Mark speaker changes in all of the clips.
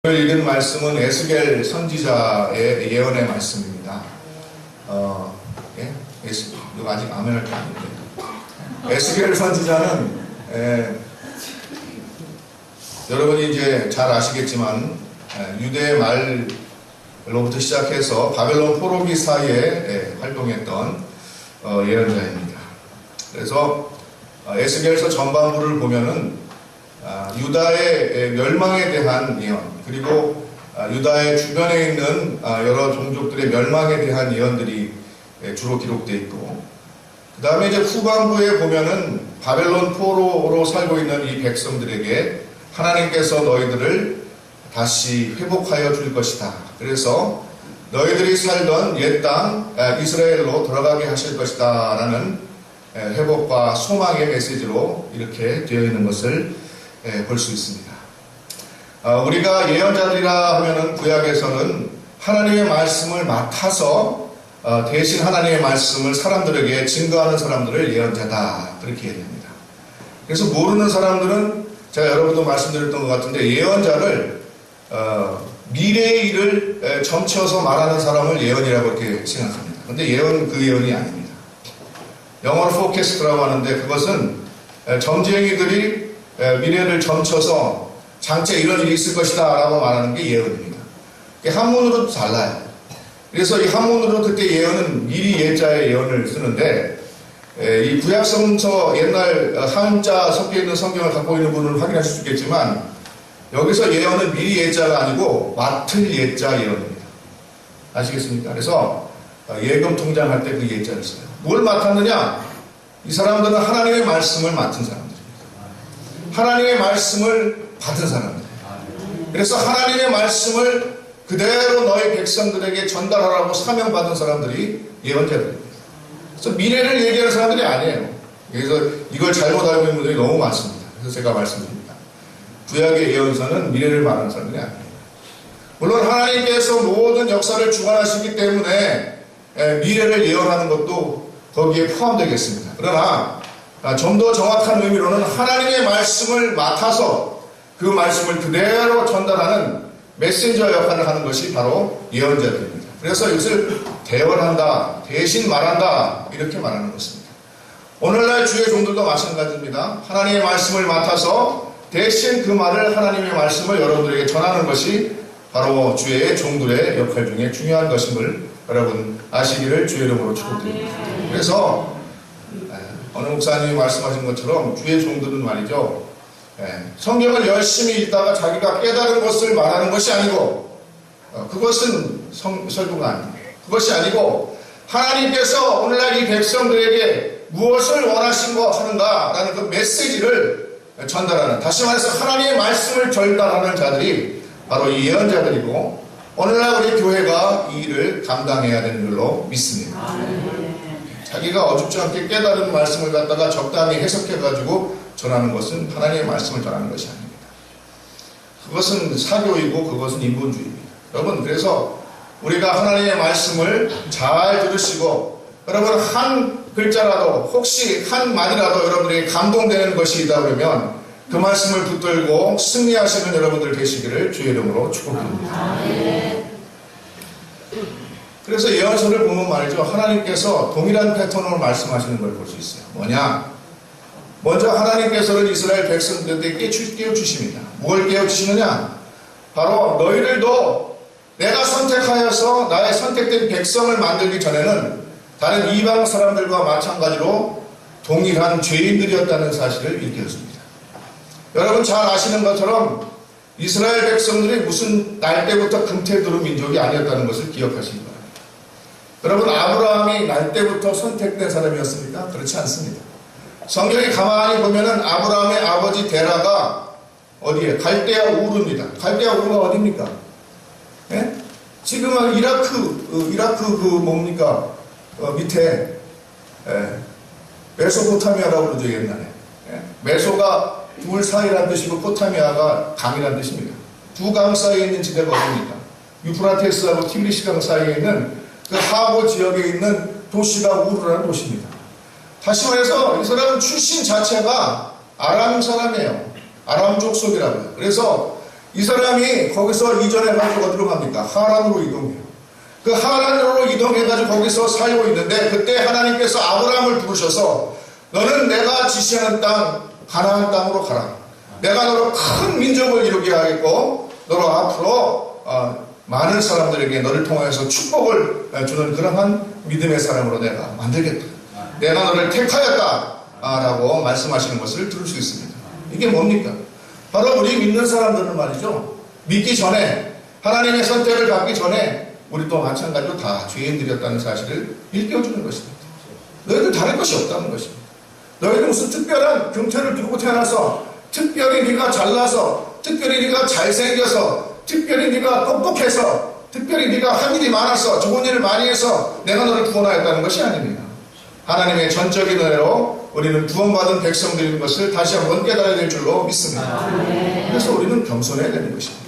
Speaker 1: 오늘 읽은 말씀은 에스겔 선지자의 예언의 말씀입니다. 예? 이거 아직 아멘할 게 아닌데. 에스겔 선지자는 여러분이 이제 잘 아시겠지만 유대 말로부터 시작해서 바벨론 포로기 사이에 활동했던 예언자입니다. 그래서 에스겔서 전반부를 보면은 유다의 멸망에 대한 예언, 그리고 유다의 주변에 있는 여러 종족들의 멸망에 대한 예언들이 주로 기록되어 있고, 그 다음에 이제 후반부에 보면은 바벨론 포로로 살고 있는 이 백성들에게 하나님께서 너희들을 다시 회복하여 줄 것이다. 그래서 너희들이 살던 옛 땅 이스라엘로 돌아가게 하실 것이다 라는 회복과 소망의 메시지로 이렇게 되어 있는 것을 볼 수 있습니다. 우리가 예언자들이라 하면은 구약에서는 하나님의 말씀을 맡아서 대신 하나님의 말씀을 사람들에게 증거하는 사람들을 예언자다 그렇게 얘기합니다. 그래서 모르는 사람들은 제가 여러분도 말씀드렸던 것 같은데 예언자를 미래의 일을 점쳐서 말하는 사람을 예언이라고 이렇게 생각합니다. 그런데 예언 그 예언이 아닙니다. 영어로 forecast라고 하는데 그것은 점쟁이들이 미래를 점쳐서 장차 이런 일이 있을 것이다 라고 말하는 게 예언입니다. 한문으로도 달라요. 그래서 이 한문으로 그때 예언은 미리 예자의 예언을 쓰는데 이 구약성서 옛날 한자 섞여 있는 성경을 갖고 있는 분은 확인하실 수 있겠지만 여기서 예언은 미리 예자가 아니고 맡을 예자 예언입니다. 아시겠습니까? 그래서 예금 통장할 때 그 예자를 써요. 뭘 맡았느냐? 이 사람들은 하나님의 말씀을 맡은 사람들입니다. 하나님의 말씀을 받은 사람들. 그래서 하나님의 말씀을 그대로 너희 백성들에게 전달하라고 사명받은 사람들이 예언자들입니다. 그래서 미래를 얘기하는 사람들이 아니에요. 그래서 이걸 잘못 알고 있는 분들이 너무 많습니다. 그래서 제가 말씀드립니다. 구약의 예언서는 미래를 말하는 사람들이 아니에요. 물론 하나님께서 모든 역사를 주관하시기 때문에 미래를 예언하는 것도 거기에 포함되겠습니다. 그러나 좀 더 정확한 의미로는 하나님의 말씀을 맡아서 그 말씀을 그대로 전달하는 메신저 역할을 하는 것이 바로 예언자들입니다. 그래서 이것을 대언한다, 대신 말한다 이렇게 말하는 것입니다. 오늘날 주의 종들도 마찬가지입니다. 하나님의 말씀을 맡아서 대신 그 말을 하나님의 말씀을 여러분들에게 전하는 것이 바로 주의 종들의 역할 중에 중요한 것임을 여러분 아시기를 주의 이름으로 축복드립니다. 그래서 어느 목사님이 말씀하신 것처럼 주의 종들은 말이죠. 성경을 열심히 읽다가 자기가 깨달은 것을 말하는 것이 아니고 그것은 설교가 아닙니다. 그것이 아니고 하나님께서 오늘날 이 백성들에게 무엇을 원하신 거 하는가라는 그 메시지를 전달하는, 다시 말해서 하나님의 말씀을 전달하는 자들이 바로 이 예언자들이고 오늘날 우리 교회가 이 일을 감당해야 되는 줄로 믿습니다. 자기가 어줍지 않게 깨달은 말씀을 갖다가 적당히 해석해가지고 전하는 것은 하나님의 말씀을 전하는 것이 아닙니다. 그것은 사교이고 그것은 인본주의입니다. 여러분, 그래서 우리가 하나님의 말씀을 잘 들으시고 여러분 한 글자라도 혹시 한 말이라도 여러분에게 감동되는 것이 있다 그러면 그 말씀을 붙들고 승리하시는 여러분들 되시기를 주의 이름으로 축복드립니다. 그래서 예언서를 보면 말이죠. 하나님께서 동일한 패턴으로 말씀하시는 걸 볼 수 있어요. 뭐냐? 먼저 하나님께서는 이스라엘 백성들에게 깨우치십니다. 뭘 깨우치시느냐? 바로 너희들도 내가 선택하여서 나의 선택된 백성을 만들기 전에는 다른 이방 사람들과 마찬가지로 동일한 죄인들이었다는 사실을 일깨웠습니다. 여러분 잘 아시는 것처럼 이스라엘 백성들이 무슨 날 때부터 금태두른 민족이 아니었다는 것을 기억하시기 바랍니다. 여러분 아브라함이 날 때부터 선택된 사람이었습니까? 그렇지 않습니다. 성경에 가만히 보면은 아브라함의 아버지 데라가 어디에? 갈대아 우르입니다. 갈대아 우르가 어디입니까? 예? 지금은 이라크 뭡니까? 밑에 메소포타미아라고 그러죠 옛날에. 메소가 둘 사이란 뜻이고 포타미아가 강이란 뜻입니다. 두 강 사이에 있는 지대가 어디입니까? 유프라테스하고 티그리시강 사이에 있는 그 하고 지역에 있는 도시가 우르라는 도시입니다. 다시 말해서 이 사람은 출신 자체가 아람 사람이에요. 아람 족속이라고요. 그래서 이 사람이 거기서 이전해가지고 어디로 갑니까? 하란으로 이동해요. 그 하란으로 이동해가지고 거기서 살고 있는데 그때 하나님께서 아브라함을 부르셔서 너는 내가 지시하는 땅 가나안 땅으로 가라. 내가 너로 큰 민족을 이루게 하겠고 너로 앞으로 많은 사람들에게 너를 통하여서 축복을 주는 그러한 믿음의 사람으로 내가 만들겠다. 내가 너를 택하였다 라고 말씀하시는 것을 들을 수 있습니다. 이게 뭡니까? 바로 우리 믿는 사람들은 말이죠, 믿기 전에, 하나님의 선택을 받기 전에 우리 또 마찬가지로 다 죄인들이었다는 사실을 일깨워주는 것입니다. 너희들 다른 것이 없다는 것입니다. 너희들 무슨 특별한 경태를 두고 태어나서, 특별히 네가 잘나서, 특별히 네가 잘생겨서, 특별히 네가 똑똑해서, 특별히 네가 한 일이 많아서, 좋은 일을 많이 해서 내가 너를 구원하였다는 것이 아닙니다. 하나님의 전적인 은혜로 우리는 구원받은 백성들인 것을 다시 한번 깨달아야 될 줄로 믿습니다. 그래서 우리는 겸손해야 되는 것입니다.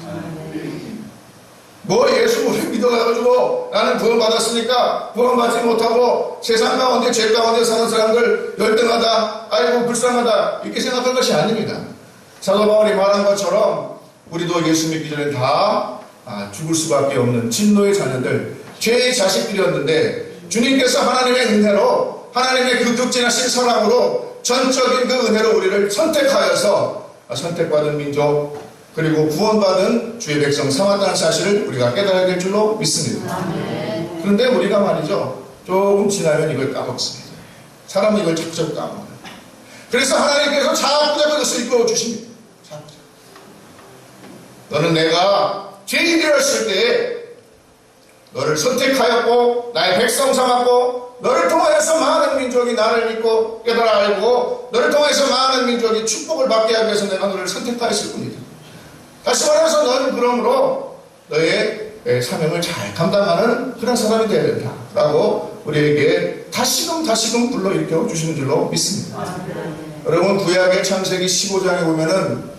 Speaker 1: 뭐 예수를 믿어가지고 나는 구원받았으니까 구원받지 못하고 세상 가운데 죄 가운데 사는 사람들 열등하다, 아이고 불쌍하다 이렇게 생각할 것이 아닙니다. 사도 바울이 말한 것처럼 우리도 예수 믿기 전에 다 죽을 수밖에 없는 진노의 자녀들, 죄의 자식들이었는데 주님께서 하나님의 은혜로, 하나님의 그 극진하신 사랑으로 전적인 그 은혜로 우리를 선택하여서 선택받은 민족 그리고 구원받은 주의 백성 삼았다는 사실을 우리가 깨달아야 될 줄로 믿습니다. 그런데 우리가 말이죠, 조금 지나면 이걸 까먹습니다. 사람은 이걸 자꾸 까먹어요. 그래서 하나님께서 자꾸 이것을 이끌어 주십니다. 너는 내가 죄인 되었을 때에 너를 선택하였고 나의 백성 삼았고 너를 통하여서 많은 민족이 나를 믿고 깨달아 알고 너를 통해서 많은 민족이 축복을 받게 하기 위해서 내가 너를 선택하였을 뿐이다. 다시 말해서 너는 그러므로 너의 사명을 잘 감당하는 그런 사람이 되어야 된다 라고 우리에게 다시금 불러일으켜 주시는 줄로 믿습니다. 여러분, 구약의 창세기 15장에 보면은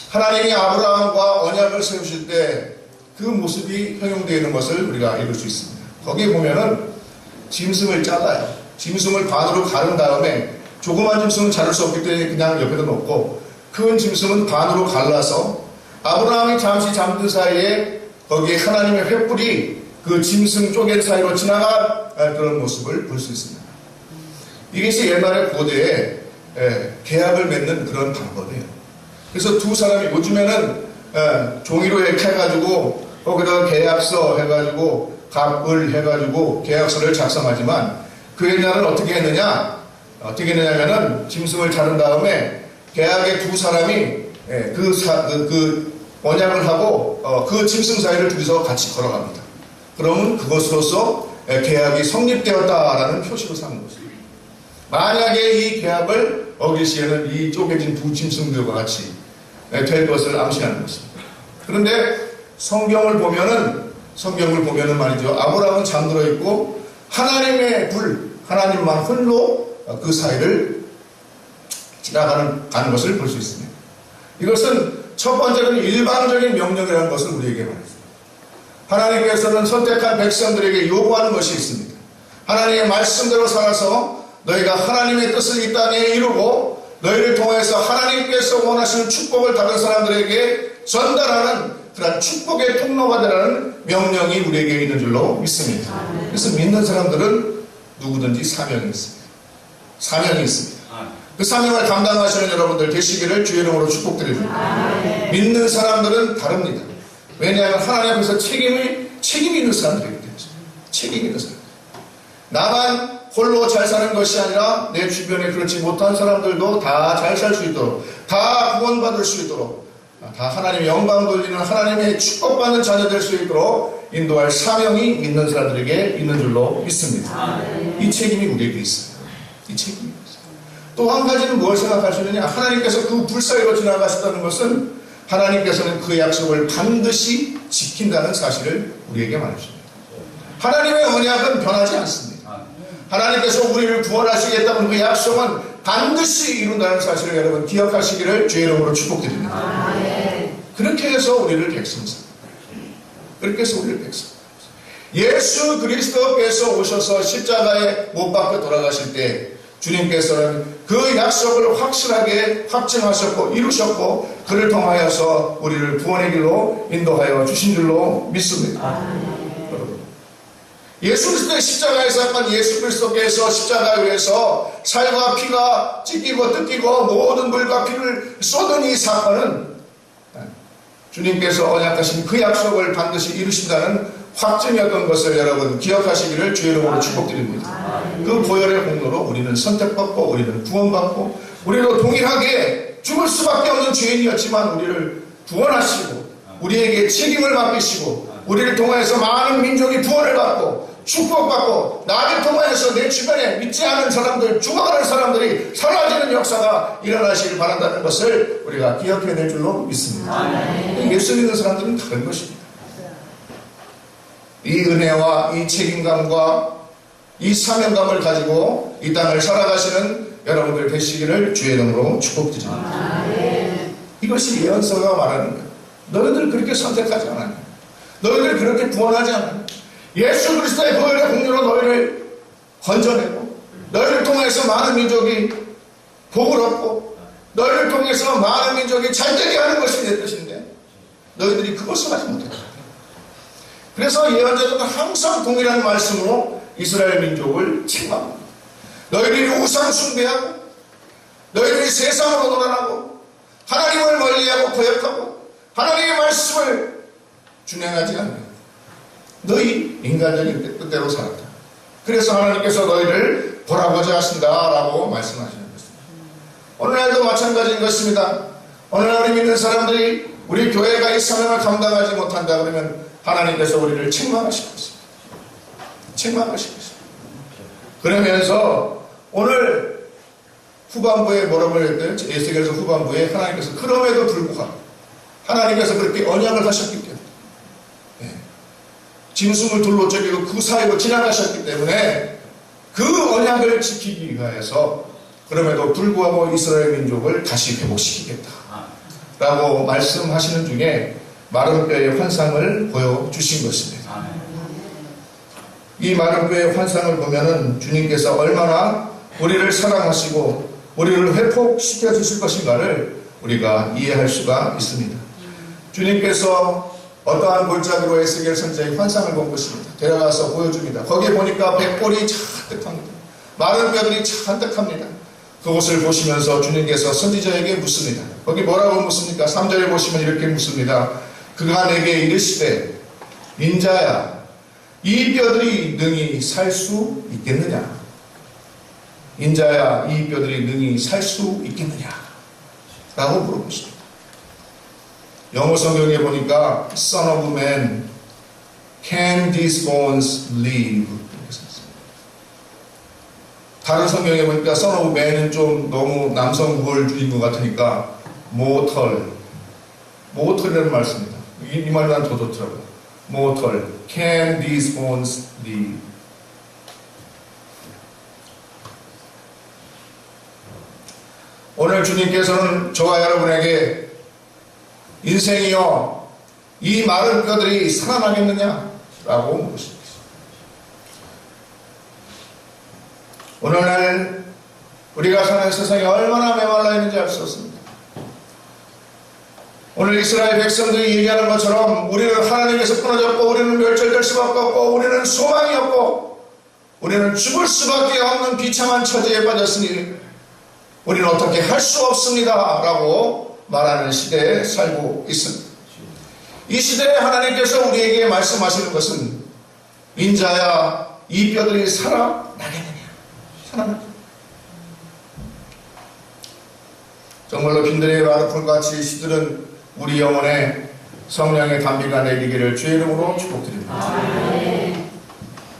Speaker 1: 하나님이 아브라함과 언약을 세우실 때 그 모습이 형용되어 있는 것을 우리가 읽을 수 있습니다. 거기에 보면은 짐승을 잘라요. 짐승을 반으로 가른 다음에, 조그만 짐승은 자를 수 없기 때문에 그냥 옆에다 놓고 큰 짐승은 반으로 갈라서 아브라함이 잠시 잠든 사이에 거기에 하나님의 횃불이 그 짐승 쪼갠 사이로 지나간 그런 모습을 볼 수 있습니다. 이것이 옛날에 고대에 계약을 맺는 그런 방법이에요. 그래서 두 사람이, 요즘에는 종이로 이렇게 해가지고 거기다가 계약서 해가지고 갑을 해가지고 계약서를 작성하지만 그 옛날은 어떻게 했느냐면은 짐승을 자른 다음에 계약의 두 사람이 그 언약을 하고 그 짐승 사이를 둘이서 같이 걸어갑니다. 그러면 그것으로서 계약이 성립되었다라는 표시로 삼는 것입니다. 만약에 이 계약을 어길 시에는 이 쪼개진 두 짐승들과 같이 될 것을 암시하는 것입니다. 그런데 성경을 보면은 말이죠, 아브라함은 잠들어 있고 하나님의 불, 하나님만 홀로 그 사이를 지나가는 것을 볼 수 있습니다. 이것은 첫 번째는 일방적인 명령이라는 것을 우리에게 말했습니다. 하나님께서는 선택한 백성들에게 요구하는 것이 있습니다. 하나님의 말씀대로 살아서 너희가 하나님의 뜻을 이 땅에 이루고 너희를 통해서 하나님께서 원하시는 축복을 다른 사람들에게 전달하는 그런 축복의 통로가 되라는 명령이 우리에게 있는 줄로 믿습니다. 그래서 믿는 사람들은 누구든지 사명이 있습니다. 사명이 있습니다. 그 사명을 감당하시는 여러분들 되시기를 주의 이름으로 축복드립니다. 믿는 사람들은 다릅니다. 왜냐하면 하나님 앞에서 책임이 있는 사람들이기 때문에. 책임이 있는 사람. 나만 홀로 잘 사는 것이 아니라 내 주변에 그렇지 못한 사람들도 다 잘 살 수 있도록, 다 구원받을 수 있도록, 다 하나님의 영광 돌리는 하나님의 축복받는 자녀 될 수 있도록 인도할 사명이 믿는 사람들에게 있는 줄로 믿습니다. 이 책임이 우리에게 있어요. 이 책임이 있어요. 또 한 가지는 뭘 생각하시느냐, 하나님께서 그 불 사이로 지나가셨다는 것은 하나님께서는 그 약속을 반드시 지킨다는 사실을 우리에게 말해줍니다. 하나님의 언약은 변하지 않습니다. 하나님께서 우리를 구원하시겠다는 그 약속은 반드시 이룬다는 사실을 여러분 기억하시기를 주의 이름으로 축복드립니다. 그렇게 해서 우리를 백성 삼습니다. 그렇게 해서 우리를 백성. 예수 그리스도께서 오셔서 십자가에 못 박혀 돌아가실 때 주님께서는 그 약속을 확실하게 확증하셨고 이루셨고 그를 통하여서 우리를 구원의 길로 인도하여 주신 줄로 믿습니다. 여러분, 예수 그리스도의 십자가에서 한번 예수 그리스도께서 십자가 위에서 살과 피가 찢기고 뜯기고 모든 물과 피를 쏟은 이 사건은 주님께서 언약하신 그 약속을 반드시 이루신다는 확증이었던 것을 여러분 기억하시기를 주의 이름으로 축복드립니다. 그 보혈의 공로로 우리는 선택받고 우리는 구원받고 우리도 동일하게 죽을 수밖에 없는 죄인이었지만 우리를 구원하시고 우리에게 책임을 맡기시고 우리를 통하여서 많은 민족이 구원을 받고 축복받고 나를 통하여서 내 주변에 믿지 않은 사람들, 죽어가는 사람들이 사라지는 역사가 일어나시길 바란다는 것을 우리가 기억해낼 줄로 믿습니다. 예수 믿는 사람들은 다른 것입니다. 이 은혜와 이 책임감과 이 사명감을 가지고 이 땅을 살아가시는 여러분들 되시기를 주의 이름으로 축복드립니다. 이것이 예언서가 말하는 거예요. 너희들 그렇게 선택하지 않았냐? 너희들 그렇게 구원하지 않았냐? 예수 그리스도의 보혈의 공로로 너희를 건져내고 너희를 통해서 많은 민족이 복을 얻고 너희를 통해서 많은 민족이 잘되게 하는 것이 내 뜻인데 너희들이 그것을 하지 못했다. 그래서 예언자들은 항상 동일한 말씀으로 이스라엘 민족을 책망합니다. 너희들이 우상 숭배하고 너희들이 세상으로 놀아나고 하나님을 멀리하고 거역하고 하나님의 말씀을 준행하지 않는 너희 인간적인 뜻대로 살았다. 그래서 하나님께서 너희를 돌아보자 하신다라고 말씀하시는 것입니다. 오늘날도 마찬가지인 것입니다. 오늘날 우리 믿는 사람들이 우리 교회가 이 사명을 감당하지 못한다 그러면 하나님께서 우리를 책망하실 것입니다. 책망하실 것입니다. 그러면서 오늘 후반부에 뭐라고 했대요? 에스겔서 후반부에 하나님께서 그럼에도 불구하고 하나님께서 그렇게 언약을 하셨기 때문에 짐승을 둘로 쪼개고 그 사이로 지나가셨기 때문에 그 언약을 지키기 위하여서 그럼에도 불구하고 이스라엘 민족을 다시 회복시키겠다 라고 말씀하시는 중에 마른 뼈의 환상을 보여주신 것입니다. 이 마른 뼈의 환상을 보면은 주님께서 얼마나 우리를 사랑하시고 우리를 회복시켜 주실 것인가를 우리가 이해할 수가 있습니다. 주님께서 어떠한 골짜기로 에스겔 선지자의 환상을 본 것입니다. 데려가서 보여줍니다. 거기에 보니까 백골이 잔뜩합니다. 마른 뼈들이 잔뜩합니다. 그것을 보시면서 주님께서 선지자에게 묻습니다. 거기 뭐라고 묻습니까? 3절에 보시면 이렇게 묻습니다. 그가 내게 이르시되 인자야 이 뼈들이 능히 살 수 있겠느냐? 인자야 이 뼈들이 능히 살 수 있겠느냐? 라고 물어보십니다. 영어 성경에 보니까 Son of Man, can these bones live? 다른 성경에 보니까 Son of Man은 좀 너무 남성 우월주의인 것 같으니까 mortal이라는 말 씁니다. 이 말이 난 더 좋더라고요. mortal, can these bones live? 오늘 주님께서는 저와 여러분에게 인생이여 이 마른 뼈들이 살아나겠느냐? 라고 물으십니다. 오늘날 우리가 사는 세상이 얼마나 메말라 있는지 알 수 없습니다. 오늘 이스라엘 백성들이 얘기하는 것처럼 우리는 하나님에서 끊어졌고 우리는 멸절될 수밖에 없고 우리는 소망이 없고 우리는 죽을 수밖에 없는 비참한 처지에 빠졌으니 우리는 어떻게 할 수 없습니다 라고 말하는 시대에 살고 있습니다. 이 시대에 하나님께서 우리에게 말씀하시는 것은 인자야 이 뼈들이 살아나겠느냐? 살아나겠느냐? 정말로 빈들의 마르풀같이 시들은 우리 영혼에 성령의 담비가 내리기를 주의 이름으로 축복드립니다.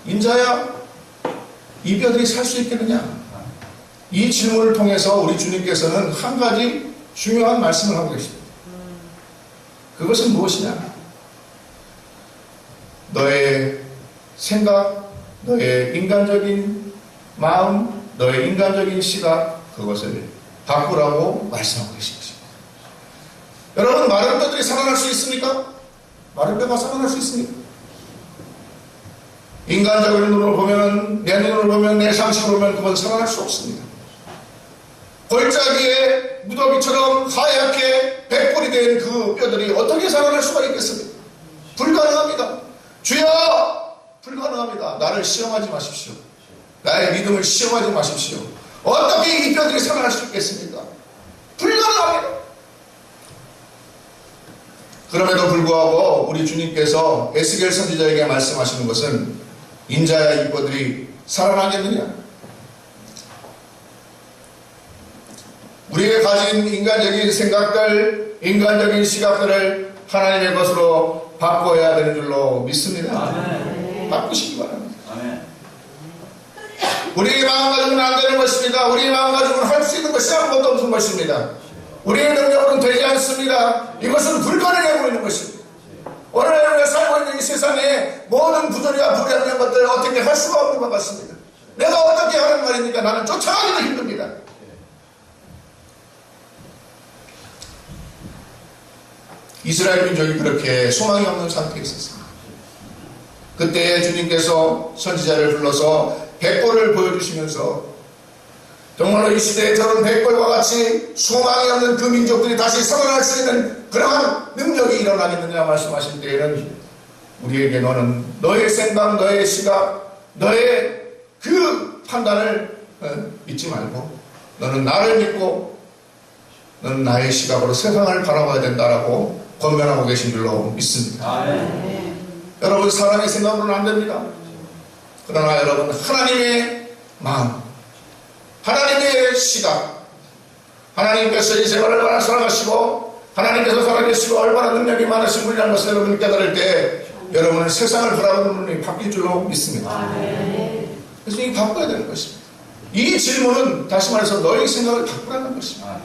Speaker 1: 인자야 이 뼈들이 살 수 있겠느냐? 이 질문을 통해서 우리 주님께서는 한 가지 중요한 말씀을 하고 계십니다. 그것은 무엇이냐? 너의 생각, 너의 인간적인 마음, 너의 인간적인 시각, 그것을 바꾸라고 말씀하고 계신 것입니다. 여러분, 마른 뼈들이 살아날 수 있습니까? 마른 뼈가 살아날 수 있습니까? 인간적인 눈으로 보면, 내 눈으로 보면, 내 상식으로 보면 그건 살아날 수 없습니다. 골짜기에 무더기처럼 하얗게 백골이 된 그 뼈들이 어떻게 살아날 수가 있겠습니까? 불가능합니다. 주여, 불가능합니다. 나를 시험하지 마십시오. 나의 믿음을 시험하지 마십시오. 어떻게 이 뼈들이 살아날 수 있겠습니까? 불가능합니다. 그럼에도 불구하고 우리 주님께서 에스겔 선지자에게 말씀하시는 것은 인자야 이 뼈들이 살아나겠느냐? 우리가 가진 인간적인 생각들, 인간적인 시각들을 하나님의 것으로 바꿔야 되는 줄로 믿습니다.
Speaker 2: 아멘.
Speaker 1: 바꾸시기 바랍니다.
Speaker 2: 아멘.
Speaker 1: 우리의 마음가짐은 안 되는 것입니다. 우리의 마음가짐은 할 수 있는 것이 아무것도 없는 것입니다. 우리의 능력으로는 되지 않습니다. 이것은 불가능해 보이는 것입니다. 오늘 우리가 살고 있는 이 세상에 모든 부조리와 불합리한 것들을 어떻게 할 수가 없는 것 같습니다. 내가 어떻게 하는 말입니까? 나는 쫓아가기도 힘듭니다. 이스라엘 민족이 그렇게 소망이 없는 상태에 있었습니다. 그때 주님께서 선지자를 불러서 백골을 보여주시면서 정말로 이 시대에 저런 백골과 같이 소망이 없는 그 민족들이 다시 살아날 수 있는 그러한 능력이 일어나겠느냐 말씀하실 때에는 우리에게 너는 너의 생각, 너의 시각, 너의 그 판단을 믿지 말고 너는 나를 믿고 너는 나의 시각으로 세상을 바라봐야 된다라고 권면하고 계신 줄로 믿습니다.
Speaker 2: 아멘.
Speaker 1: 여러분 사람의 생각으로는 안 됩니다. 그러나 여러분 하나님의 마음, 하나님의 시각, 하나님께서 이 세상을 얼마나 사랑하시고 하나님께서 살아계시고 얼마나 능력이 많으신 분이라는 것을 여러분이 깨달을 때 여러분은 세상을 바라보는 눈이 바뀔 줄로 믿습니다. 그래서 이 바꿔야 되는 것입니다. 이 질문은 다시 말해서 너의 생각을 바꾸라는 것입니다.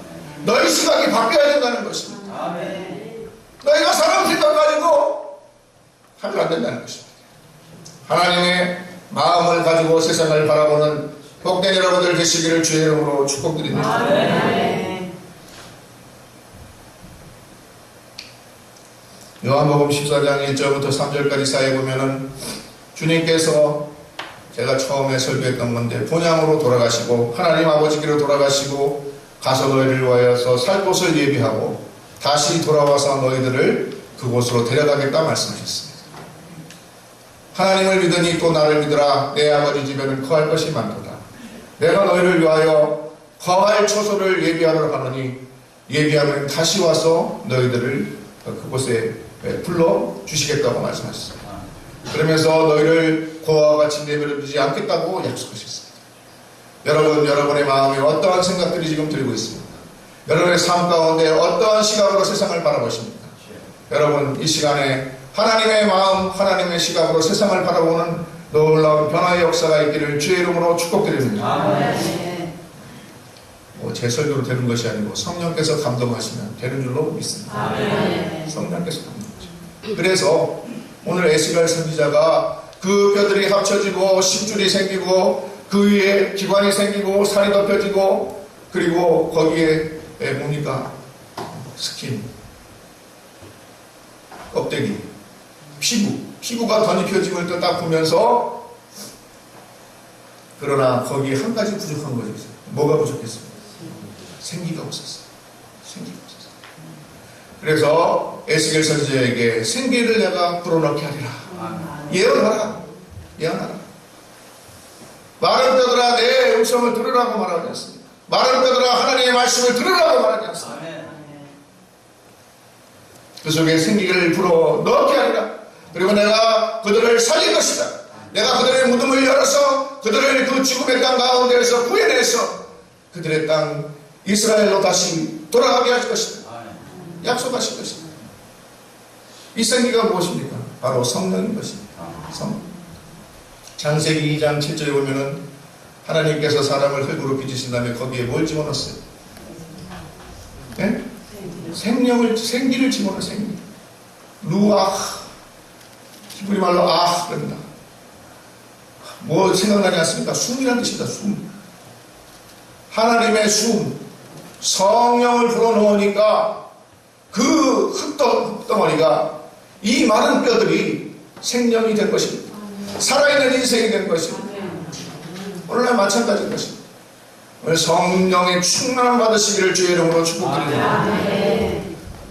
Speaker 1: 너의 시각이 바뀌어야 된다는 것입니다. 너희가 사람 생각 가지고 하면 안 된다는 것입니다. 하나님의 마음을 가지고 세상을 바라보는 복된 여러분들 되시기를 주의 이름으로 축복드립니다. 요한복음 14장 1절부터 3절까지 사이에 보면은 주님께서 제가 처음에 설교했던 건데 본향으로 돌아가시고 하나님 아버지께로 돌아가시고 가서 너희를 위하여서 살 곳을 예비하고 다시 돌아와서 너희들을 그곳으로 데려가겠다 말씀하셨습니다. 하나님을 믿으니 또 나를 믿으라. 내 아버지 집에는 거할 것이 많도다. 내가 너희를 위하여 거할 처소를 예비하도록 하노니 예비하면 다시 와서 너희들을 그곳에 불러주시겠다고 말씀하셨습니다. 그러면서 너희를 고아와 같이 내버려두지 않겠다고 약속하셨습니다. 여러분, 여러분의 마음에 어떠한 생각들이 지금 들고 있습니까? 여러분의 삶 가운데 어떠한 시각으로 세상을 바라보십니까? 여러분, 이 시간에 하나님의 마음, 하나님의 시각으로 세상을 바라보는 놀라운 변화의 역사가 있기를 주의 이름으로 축복드립니다. 제 설교로 되는 것이 아니고 성령께서 감동하시면 되는 줄로 믿습니다. 성령께서 감동하시면. 그래서 오늘 에스겔 선지자가 그 뼈들이 합쳐지고 심줄이 생기고 그 위에 기관이 생기고 살이 덮여지고 그리고 거기에 뭡니까? 스킨, 껍데기, 피부가 덧입혀짐을 또 딱 보면서 그러나 거기에 한 가지 부족한 것이 있어요. 뭐가 부족했습니까? 생기가 없었어요. 생기가 없었어요. 그래서 에스겔 선지자에게 생기를 내가 불어넣게 하리라. 예언하라. 예언하라. 마른 뼈들아 내 음성을 들으라고 말하지 않습니다. 마른 뼈들아 하나님의 말씀을 들으라고 말하지 않습니다. 그 속에 생기를 불어넣게 하리라. 그리고 내가 그들을 살릴 것이다. 내가 그들의 무덤을 열어서 그들을 그 죽음의 땅 가운데에서 구해내서 그들의 땅 이스라엘로 다시 돌아가게 할 것이다. 약속하실 것이다. 이 생기가 무엇입니까? 바로 성령인 것입니다. 성령. 창세기 2장 7절에 보면은 하나님께서 사람을 흙으로 빚으신 다음에 거기에 뭘 집어넣었어요? 네? 생기를 집어넣어. 생기. 루아흐. 히브리 말로 아흐 그럽니다. 뭐 생각나지 않습니까? 숨이라는 뜻이다. 숨. 하나님의 숨, 성령을 불어넣으니까 그 흙덩어리가 이 많은 뼈들이 생명이 된 것입니다. 살아있는 인생이 된 것입니다. 오늘날 마찬가지인 것입니다. 오늘 성령의 충만함 받으시기를 주의 이름으로 축복드립니다.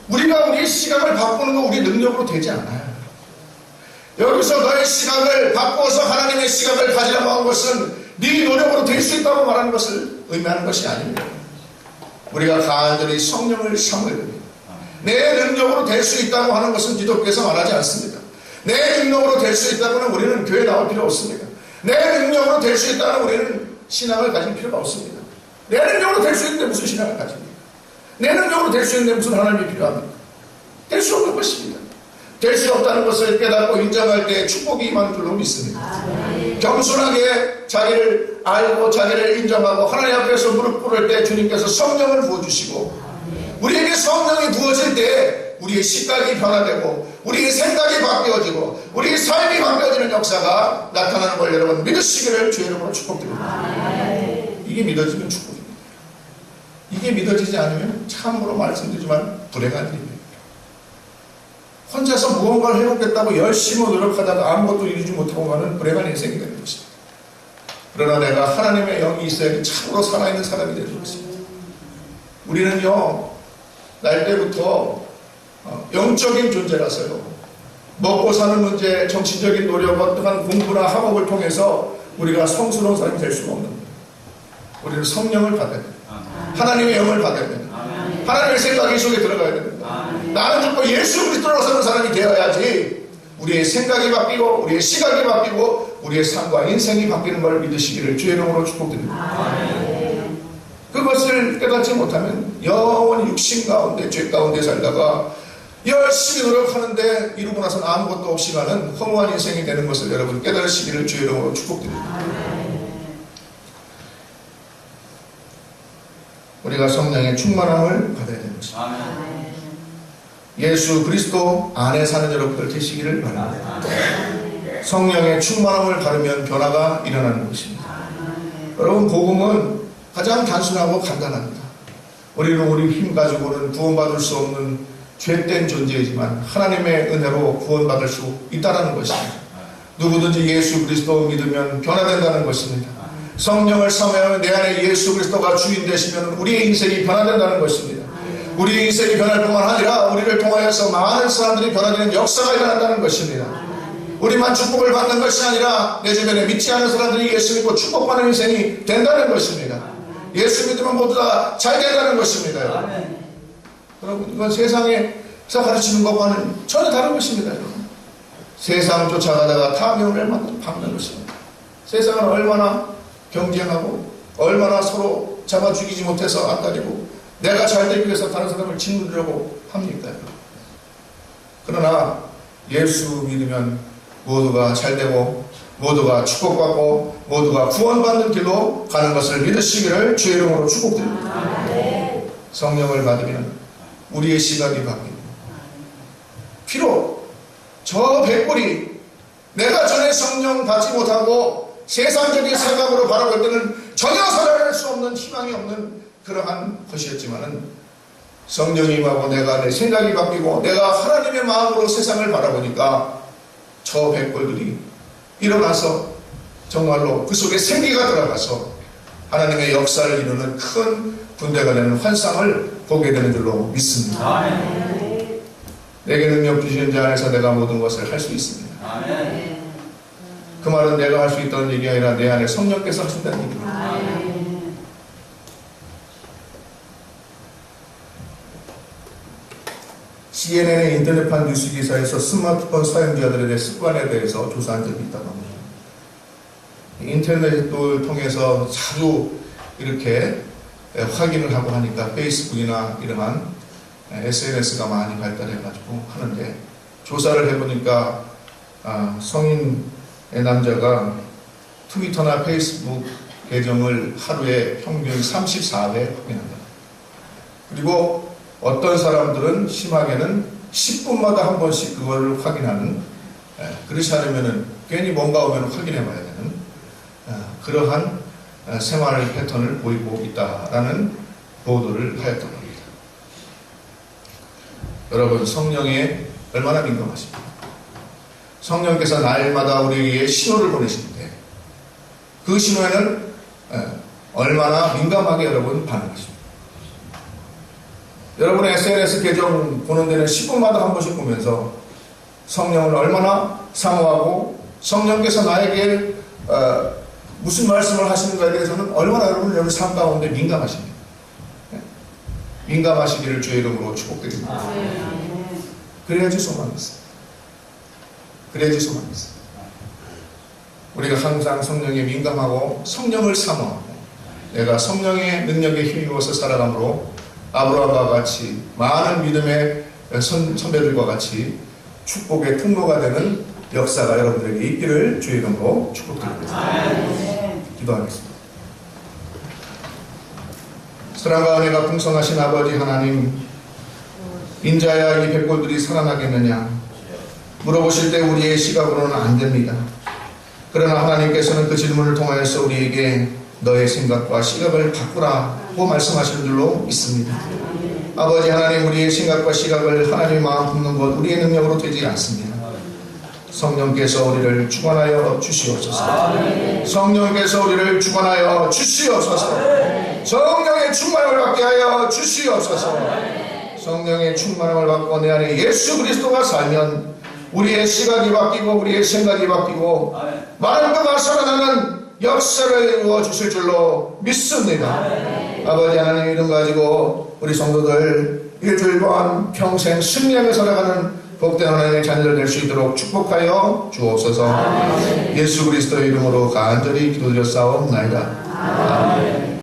Speaker 1: 우리가 우리의 시각을 바꾸는 건 우리 능력으로 되지 않아요. 여기서 너의 시각을 바꿔서 하나님의 시각을 가지려고 하는 것은 네 노력으로 될 수 있다고 말하는 것을 의미하는 것이 아닙니다. 우리가 간절히 성령을 삼아야 됩니다. 내 능력으로 될 수 있다고 하는 것은 기독교에서 말하지 않습니다. 내 능력으로 될 수 있다고는 우리는 교회 나올 필요 없습니다. 내 능력으로 될 수 있다는 우리는 신앙을 가질 필요가 없습니다. 내 능력으로 될 수 있는데 무슨 신앙을 가집니까? 내 능력으로 될 수 있는데 무슨 하나님이 필요합니까? 될 수 없는 것입니다. 될 수 없다는 것을 깨닫고 인정할 때 축복이 임하는 줄로 믿습니다. 겸손하게 자기를 알고 자기를 인정하고 하나님 앞에서 무릎 꿇을 때 주님께서 성령을 부어주시고 우리에게 성령이 부어질 때 우리의 시각이 변화되고 우리의 생각이 바뀌어지고 우리의 삶이 바뀌어지는 역사가 나타나는 걸 여러분 믿으시기를 주의 이름으로 축복드립니다. 이게 믿어지면 축복입니다. 이게 믿어지지 않으면 참으로 말씀드리지만 불행한 일입니다. 혼자서 무언가를 해놓겠다고 열심히 노력하다가 아무것도 이루지 못하고 가는 불행한 인생이 되는 것입니다. 그러나 내가 하나님의 영이 있어야지 참으로 살아있는 사람이 되는 것입니다. 우리는요 날 때부터 영적인 존재라서요 먹고 사는 문제, 정치적인 노력, 어떠한 공부나 학업을 통해서 우리가 성스러운 사람이 될 수가 없는 거예요. 우리는 성령을 받아야 됩니다. 하나님의 영을 받아야 됩니다. 하나님의 생각이 속에 들어가야 됩니다. 나는 자꾸 예수 그리스도로 사는 사람이 되어야지 우리의 생각이 바뀌고 우리의 시각이 바뀌고 우리의 삶과 인생이 바뀌는 걸 믿으시기를 주의 이름으로 축복드립니다. 그것을 깨닫지 못하면 영원히 육신 가운데 죄 가운데 살다가 열심히 노력하는데 이루고 나서는 아무것도 없이 가는 허무한 인생이 되는 것을 여러분 깨달으시기를 주의 이름으로 축복드립니다. 우리가 성령의 충만함을 받아야 되는 것입니다. 예수 그리스도 안에 사는 여러분들 되시기를 바랍니다. 성령의 충만함을 받으면 변화가 일어나는 것입니다. 여러분 복음은 가장 단순하고 간단합니다. 우리는 우리 힘 가지고는 구원받을 수 없는 죄된 존재이지만 하나님의 은혜로 구원받을 수 있다는 것입니다. 누구든지 예수 그리스도 믿으면 변화된다는 것입니다. 성령을 삼으면 내 안에 예수 그리스도가 주인 되시면 우리의 인생이 변화된다는 것입니다. 우리의 인생이 변할 뿐만 아니라 우리를 통하여서 많은 사람들이 변화되는 역사가 일어난다는 것입니다. 우리만 축복을 받는 것이 아니라 내 주변에 믿지 않는 사람들이 예수 믿고 축복받는 인생이 된다는 것입니다. 예수 믿으면 모두 다 잘 된다는 것입니다. 여러분 이건 세상에서 가르치는 것과는 전혀 다른 것입니다. 여러분. 세상 쫓아가다가 탐욕을 받는 것입니다. 세상은 얼마나 경쟁하고 얼마나 서로 잡아 죽이지 못해서 안달이고 내가 잘 되기 위해서 다른 사람을 짓누르려고 합니까? 그러나 예수 믿으면 모두가 잘되고 모두가 축복받고 모두가 구원받는 길로 가는 것을 믿으시기를 주의 이름으로 축복드립니다. 성령을 받으면 우리의 시각이 바뀌고 비록 저 백골이 내가 전에 성령 받지 못하고 세상적인 생각으로 바라볼 때는 전혀 살아낼 수 없는 희망이 없는 그러한 것이었지만은 성령이 임하고 내가 내 생각이 바뀌고 내가 하나님의 마음으로 세상을 바라보니까 저 백골들이 일어나서 정말로 그 속에 생기가 들어가서 하나님의 역사를 이루는 큰 군대가 되는 환상을 보게 되는 줄로 믿습니다. 아멘. 내게 능력 주시는 자 안에서 내가 모든 것을 할 수 있습니다. 아멘. 그 말은 내가 할 수 있다는 얘기 아니라 내 안에 성령께서 하신다는 얘기입니다. 아멘. CNN의 인터넷판 뉴스 기사에서 스마트폰 사용자들에 대해 습관에 대해서 조사한 적이 있다고 합니다. 인터넷을 통해서 자주 이렇게 확인을 하고 하니까 페이스북이나 이러한 SNS가 많이 발달해가지고 하는데 조사를 해보니까 성인의 남자가 트위터나 페이스북 계정을 하루에 평균 34회 확인한다. 그리고 어떤 사람들은 심하게는 10분마다 한 번씩 그걸 확인하는, 그렇지 않으면 괜히 뭔가 오면 확인해봐야 되는 그러한 생활 패턴을 보이고 있다라는 보도를 하였던 겁니다. 여러분, 성령에 얼마나 민감하십니까? 성령께서 날마다 우리에게 신호를 보내시는데 그 신호에는 얼마나 민감하게 여러분 반응하십니까? 여러분 SNS 계정 보는 데는 10분마다 한 번씩 보면서 성령을 얼마나 사모하고 성령께서 나에게 무슨 말씀을 하시는가에 대해서는 얼마나 여러분 여기 삶 가운데 민감하십니까? 네? 민감하시기를 주의 이름으로 축복드립니다. 그래야지 소망이 있어요. 그래야지 소망이 있어요. 우리가 항상 성령에 민감하고 성령을 사모하고 내가 성령의 능력에 힘입어서 살아감으로 아브라함과 같이 많은 믿음의 선배들과 같이 축복의 통로가 되는 역사가 여러분들에게 있기를 주의 이름으로 축복드립니다. 기도하겠습니다. 사랑과 은혜가 풍성하신 아버지 하나님, 인자야 이 백골들이 살아나겠느냐 물어보실 때 우리의 시각으로는 안 됩니다. 그러나 하나님께서는 그 질문을 통하여서 우리에게 너의 생각과 시각을 바꾸라고 말씀하시는 줄로 믿습니다. 아버지 하나님, 우리의 생각과 시각을 하나님의 마음 품는 것 우리의 능력으로 되지 않습니다. 성령께서 우리를 주관하여 주시옵소서. 성령께서 우리를 주관하여 주시옵소서. 성령의 충만함을 받게 하여 주시옵소서. 성령의 충만함을 받고 내 안에 예수 그리스도가 살면 우리의 시각이 바뀌고 우리의 생각이 바뀌고 많은 그가 살아나는 역사를 이루어 주실 줄로 믿습니다. 아버지 하나님, 이름 가지고 우리 성도들 일주일간 평생 승리하며 살아가는 복된 하나님의 자녀들 될 수 있도록 축복하여 주옵소서. 예수 그리스도의 이름으로 간절히 기도드렸사옵나이다. 아멘.